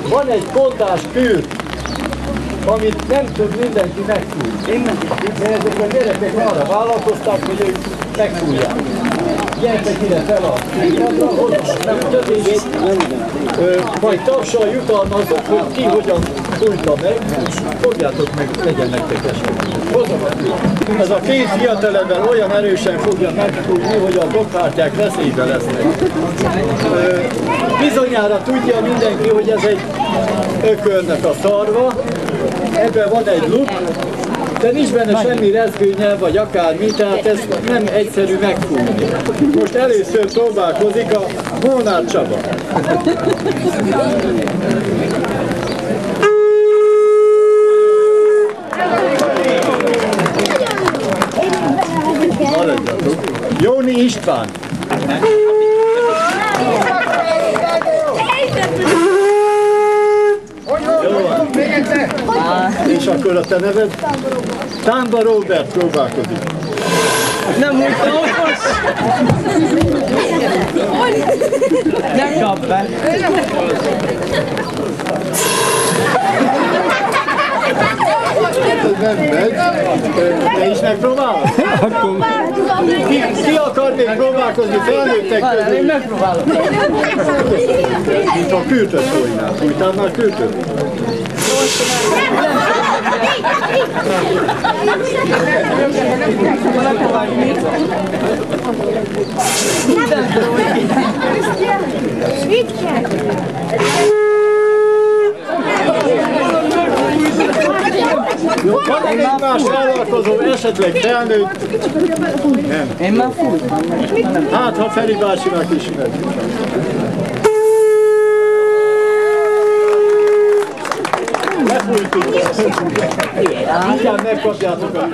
Van egy kondás kő, amit nem tud mindenki megfújni. De ezek a gyerekek arra vállalkoztak, hogy ők megfújják. Gyertek ide fel a majd tapsal jutalmazok, hogy ki hogyan fújta meg, és fogjátok meg, legyen nektek esetleg. Ez a két fiatalember olyan erősen fogja megfújni, hogy a dokkártyák veszélybe lesznek. Bizonyára tudja mindenki, hogy ez egy ökörnek a szarva, ebben van egy luk, de nincs benne semmi rezgőnyel, vagy akármi, tehát ez nem egyszerű megfújni. Most először próbálkozik a Molnár Csaba. Jóni István. És akkor a te neved? Támba Róbert próbálkozik. Nem úgy okos! Nem kap be! Nem megy. Te is megpróbálod? Ki akar még próbálkozni felnőttek közül? Én megpróbálom. Mint a kürtöt fújnál. Fújtál már kürtöt? Van egy más vállalkozó, esetleg felnőtt? Nem. Én már fújtam. Hát, ha Feri bácsinak ismer. Lefújtunk. Mindjárt megkapjátok a